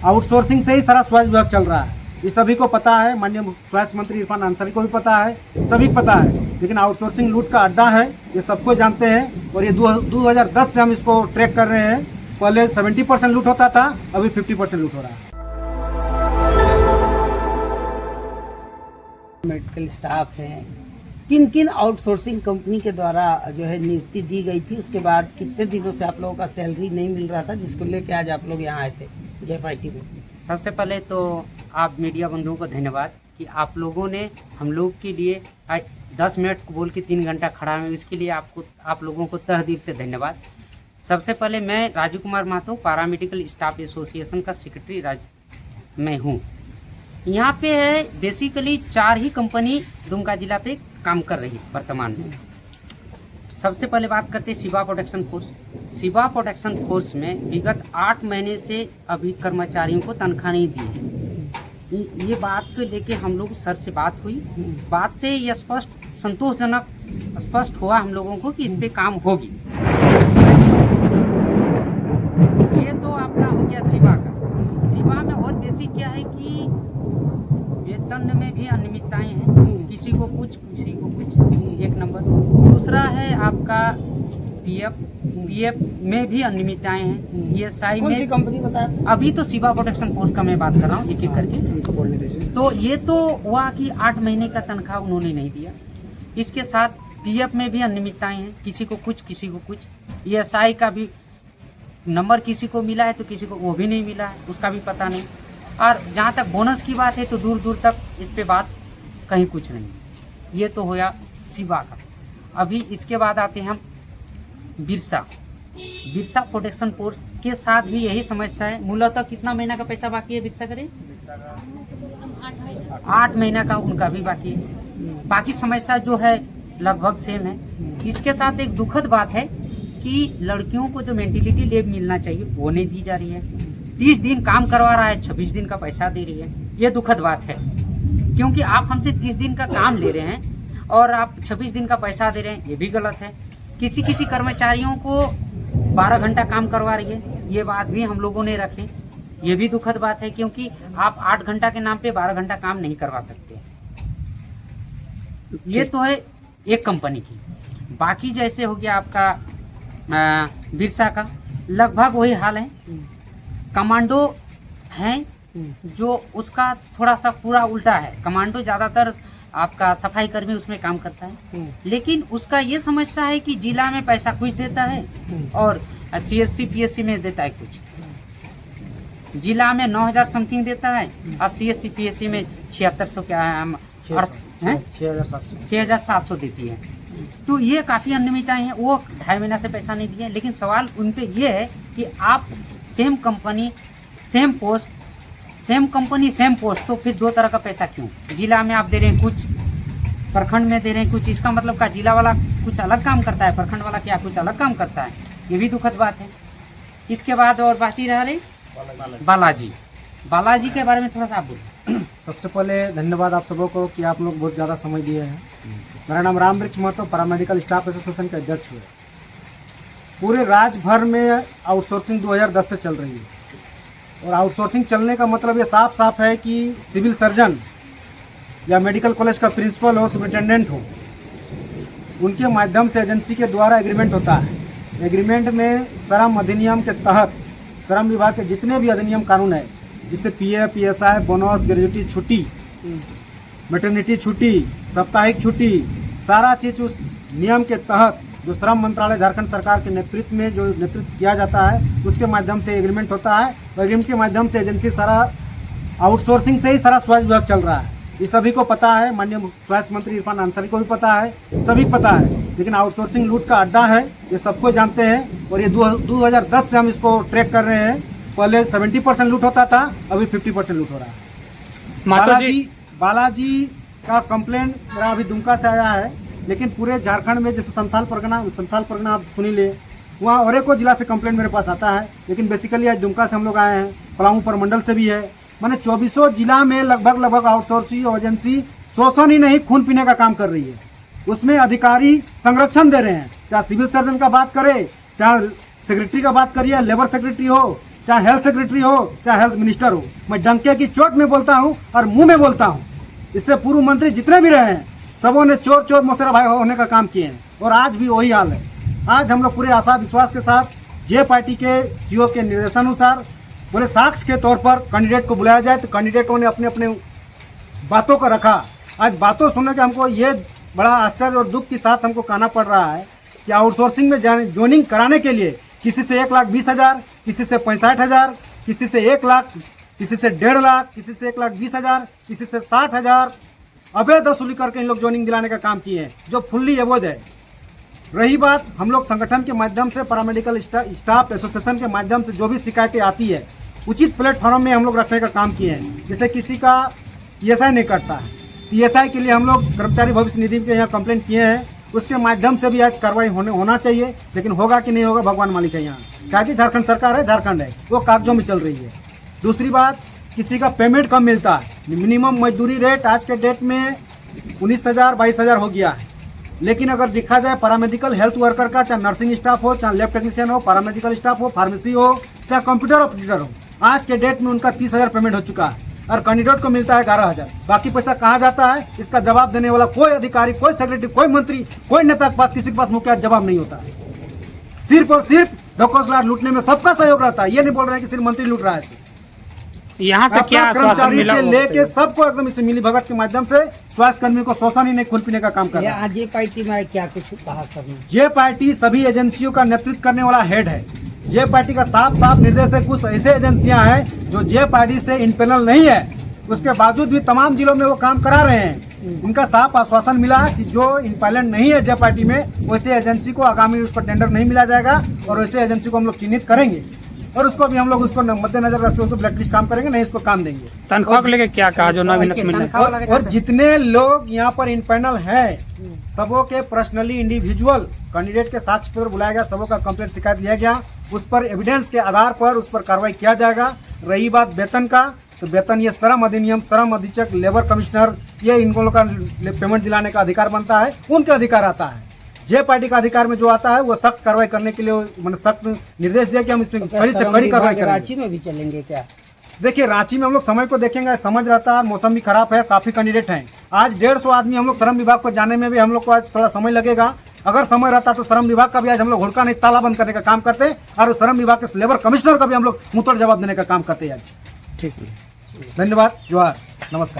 Outsourcing से ही सारा स्वास्थ्य विभाग चल रहा है। ये सभी को पता है, माननीय स्वास्थ्य मंत्री इरफान अंसारी को भी पता है, सभी को पता है। लेकिन आउटसोर्सिंग लूट का अड्डा है, ये सबको जानते हैं। और ये 2010 से हम इसको ट्रैक कर रहे हैं। पहले 70% लूट होता था, अभी 50% लूट हो रहा है। मेडिकल स्टाफ है, किन किन आउटसोर्सिंग कंपनी के द्वारा जो है नियुक्ति दी गई थी, उसके बाद कितने दिनों से आप लोगों का सैलरी नहीं मिल रहा था, जिसको लेके आज आप लोग यहाँ आए थे JFIT में? सबसे पहले तो आप मीडिया बंधुओं को धन्यवाद कि आप लोगों ने हम लोग के लिए आज 10 मिनट बोल के 3 घंटा खड़ा हुए, इसके लिए आप लोगों को तहे दिल से धन्यवाद। सबसे पहले मैं Raju Kumar Mahto paramedical staff association का सेक्रेटरी मैं हूँ। यहाँ पे है बेसिकली 4 ही कंपनी दुमका जिला पे काम कर रही है वर्तमान में। सबसे पहले बात करते हैं Shiva protection force. Shiva protection force में विगत 8 महीने से अभी कर्मचारियों को तनख्वाह नहीं दी है। ये बात को लेके हम लोग सर से बात हुई, बात से ये संतोषजनक स्पष्ट हुआ हम लोगों को कि इस पे काम होगी। ये तो आपका हो गया शिवा का। शिवा में और बेसिक क्या है कि वेतन में भी अनियमितताएं हैं, किसी को कुछ 1 नंबर। दूसरा है आपका पीएफ में भी अनियमितताएं हैं। ESI कौन सी में कंपनी बताया? अभी तो शिवा प्रोटेक्शन फोर्स का मैं बात कर रहा हूँ, एक करके। तो ये तो हुआ कि 8 महीने का तनख्वाह उन्होंने नहीं दिया। इसके साथ पीएफ में भी अनियमितताएं हैं, किसी को कुछ किसी को कुछ। ESI का भी नंबर किसी को मिला है तो किसी को वो भी नहीं मिला है, उसका भी पता नहीं। और जहाँ तक बोनस की बात है तो दूर दूर तक इस पे बात कहीं कुछ नहीं। ये तो होया शिवा का। अभी इसके बाद आते हैं हम बिरसा प्रोटेक्शन फोर्स के साथ भी यही समस्या है। मूलतः कितना महीना का पैसा बाकी है बिरसा करे? 8 महीना का उनका भी बाकी है। बाकी समस्या जो है लगभग सेम है। इसके साथ एक दुखद बात है कि लड़कियों को जो मेंटलिटी लीव मिलना चाहिए वो नहीं दी जा रही है। 30 दिन काम करवा रहा है, 26 दिन का पैसा दे रही है। ये दुखद बात है, क्योंकि आप हमसे 30 दिन का काम ले रहे हैं और आप 26 दिन का पैसा दे रहे हैं, ये भी गलत है। किसी कर्मचारियों को 12 घंटा काम करवा रही है, ये बात भी हम लोगों ने रखे। ये भी दुखद बात है, क्योंकि आप 8 घंटा के नाम पे 12 घंटा काम नहीं करवा सकते। ये तो है एक कंपनी की। बाकी जैसे हो गया आपका बिरसा का, लगभग वही हाल है। कमांडो हैं जो उसका थोड़ा सा पूरा उल्टा है। कमांडो ज़्यादातर आपका सफाई कर्मी उसमें काम करता है, लेकिन उसका ये समस्या है कि जिला में पैसा कुछ देता है और CSC PSC में देता है कुछ। जिला में 9,000 समथिंग देता है और CSC PSC में 7600 क्या है 6,700 देती है। तो ये काफ़ी अनियमितताएं हैं। वो 2.5 महीना से पैसा नहीं दिए। लेकिन सवाल उन पे ये है कि आप same company same post, same company same post, तो फिर 2 तरह का पैसा क्यों? जिला में आप दे रहे हैं कुछ, प्रखंड में दे रहे हैं कुछ। इसका मतलब का जिला वाला कुछ अलग काम करता है, प्रखंड वाला क्या कुछ अलग काम करता है? ये भी दुखद बात है। इसके बाद और बाकी रह रहे बालाजी के बारे में थोड़ा सा आप बोलिए। सबसे पहले धन्यवाद आप सबों को कि आप लोग बहुत ज़्यादा समय दिए हैं। मेरा नाम Ramvriksh Mahto paramedical staff association के अध्यक्ष हुए। पूरे राज्य भर में आउटसोर्सिंग 2010 से चल रही है। और आउटसोर्सिंग चलने का मतलब ये साफ साफ है कि सिविल सर्जन या मेडिकल कॉलेज का प्रिंसिपल हो, सुपरिटेंडेंट हो, उनके माध्यम से एजेंसी के द्वारा एग्रीमेंट होता है। एग्रीमेंट में श्रम अधिनियम के तहत श्रम विभाग के जितने भी अधिनियम कानून है, जिससे PF PSI बोनस, ग्रेजुएटी छुट्टी, मैटरनिटी छुट्टी, साप्ताहिक छुट्टी, सारा चीज़ उस नियम के तहत जो श्रम मंत्रालय झारखंड सरकार के नेतृत्व में जो नेतृत्व किया जाता है, उसके माध्यम से एग्रीमेंट होता है। और एग्रीमेंट के माध्यम से एजेंसी सारा आउटसोर्सिंग से ही सारा स्वास्थ्य विभाग चल रहा है। ये सभी को पता है, माननीय स्वास्थ्य मंत्री इरफान अंसारी को भी पता है, सभी को पता है। लेकिन आउटसोर्सिंग लूट का अड्डा है, ये सबको जानते हैं। और ये 2010 से हम इसको ट्रैक कर रहे हैं। पहले 70% लूट होता था, अभी 50% लूट हो रहा है। बालाजी का कंप्लेंट मेरा अभी दुमका से आया है, लेकिन पूरे झारखंड में जैसे संथाल परगना आप सुनी ले, वहाँ और एक जिला से कंप्लेंट मेरे पास आता है। लेकिन बेसिकली आज दुमका से हम लोग आए हैं, पलामू परमंडल से भी है। माने 24 जिला में लगभग आउटसोर्सिंग एजेंसी शोषण ही नहीं, खून पीने का काम कर रही है। उसमें अधिकारी संरक्षण दे रहे हैं, चाहे सिविल सर्जन का बात करें, चाहे सेक्रेटरी का बात करिए, लेबर सेक्रेटरी हो, चाहे हेल्थ सेक्रेटरी हो, चाहे हेल्थ मिनिस्टर हो, मैं डंके की चोट में बोलता हूँ और मुंह में बोलता हूँ। इससे पूर्व मंत्री जितने भी रहे हैं सबों ने चोर चोर मौसेरा भाई होने का काम किए हैं और आज भी वही हाल है। आज हम लोग पूरे आशा विश्वास के साथ जे पार्टी के सीओ के निर्देशानुसार बोले साक्ष्य के तौर पर कैंडिडेट को बुलाया जाए, तो कैंडिडेटों ने अपने अपने बातों को रखा। आज बातों सुनने के हमको ये बड़ा आश्चर्य और दुख के साथ हमको कहना पड़ रहा है कि आउटसोर्सिंग में ज्वाइनिंग कराने के लिए किसी से 1,20,000, किसी से 65,000, किसी से 1 लाख, किसी से 1.5 लाख, किसी से 1,20,000, किसी से 60,000 अवैध वसूली करके इन लोग ज्वाइनिंग दिलाने का काम किए हैं, जो फुल्ली अवैध है। रही बात हम लोग संगठन के माध्यम से, पैरामेडिकल स्टाफ एसोसिएशन के माध्यम से जो भी शिकायतें आती है उचित प्लेटफॉर्म में हम लोग रखने का काम किए हैं। जैसे किसी का PSI नहीं कटता है, PSI के लिए हम लोग कर्मचारी भविष्य निधि के यहाँ कंप्लेंट किए हैं, उसके माध्यम से भी आज कार्रवाई होना चाहिए, लेकिन होगा कि नहीं होगा भगवान मालिक है। यहाँ क्या कि झारखंड सरकार है, झारखंड है, वो कागजों में चल रही है। दूसरी बात, किसी का पेमेंट कम मिलता है। मिनिमम मजदूरी रेट आज के डेट में 19,000 22,000 हो गया है, लेकिन अगर देखा जाए पैरामेडिकल हेल्थ वर्कर का, चाहे नर्सिंग स्टाफ हो, चाहे लैब टेक्नीशियन हो, पैरामेडिकल स्टाफ हो, फार्मेसी हो, चाहे कंप्यूटर ऑपरेटर हो, आज के डेट में उनका 30,000 पेमेंट हो चुका है और कैंडिडेट को मिलता है 11,000। बाकी पैसा कहाँ जाता है, इसका जवाब देने वाला कोई अधिकारी, कोई सेक्रेटरी, कोई मंत्री, कोई नेता के पास, किसी के पास मुख्य जवाब नहीं होता है। सिर्फ और सिर्फ ढकोसलाट लूटने में सबका सहयोग रहता है। ये नहीं बोल रहे हैं कि सिर्फ मंत्री लूट रहा है। यहाँ से क्या आश्वासन कर्मचारी मिला से वो लेके बताइए। सबको एकदम इस मिली भगत के माध्यम से स्वास्थ्य कर्मियों को शोषण ही नहीं, खून पीने का काम कर रहा है। आज ये पार्टी में क्या कुछ कहा सर ने? जे पार्टी सभी एजेंसियों का नेतृत्व करने वाला हेड है। जे पार्टी का साफ साफ निर्देश है, कुछ ऐसे एजेंसियां हैं जो जे पार्टी से इंटरनल नहीं है, उसके बावजूद भी तमाम जिलों में वो काम करा रहे हैं। उनका साफ आश्वासन मिला कि जो इंपैलेंट नहीं है जे पार्टी में, वैसे एजेंसी को आगामी उस पर टेंडर नहीं मिला जाएगा और वैसे एजेंसी को हम लोग चिन्हित करेंगे और उसको भी हम लोग उसको मद्देनजर रखते हुए ब्लैक लिस्ट काम करेंगे, नहीं इसको काम देंगे। तनख्वाह को लेकर क्या कहा जो नवीनत मिलने? और जितने लोग यहाँ पर इंपैनल हैं सबों के पर्सनली इंडिविजुअल कैंडिडेट के साक्ष्य पर बुलाया गया, सबों का कंप्लेंट शिकायत लिया गया, उस पर एविडेंस के आधार पर उस पर कार्रवाई किया जाएगा। रही बात वेतन का, तो वेतन ये श्रम अधिनियम, श्रम अधीक्षक, लेबर कमिश्नर, ये इन लोगों का पेमेंट दिलाने का अधिकार बनता है, उनके अधिकार आता है। जे पार्टी का अधिकार में जो आता है वो सख्त कार्रवाई करने के लिए मैंने सख्त निर्देश दिया कि हम इसमें कड़ी से कड़ी कार्रवाई करेंगे। रांची में भी चलेंगे क्या? देखिए रांची में हम लोग समय को देखेंगे, समझ रहता है, मौसम भी खराब है, काफी कैंडिडेट हैं। आज 150 आदमी हम लोग श्रम विभाग को जाने में भी हम लोग को आज थोड़ा समय लगेगा। अगर समय रहता तो श्रम विभाग का भी आज हम लोग हुड़का नहीं, ताला बंद करने का काम करते और श्रम विभाग के लेबर कमिश्नर का भी हम लोग मुंहतोड़ जवाब देने का काम करते आज। ठीक है, धन्यवाद, जोहार, नमस्कार।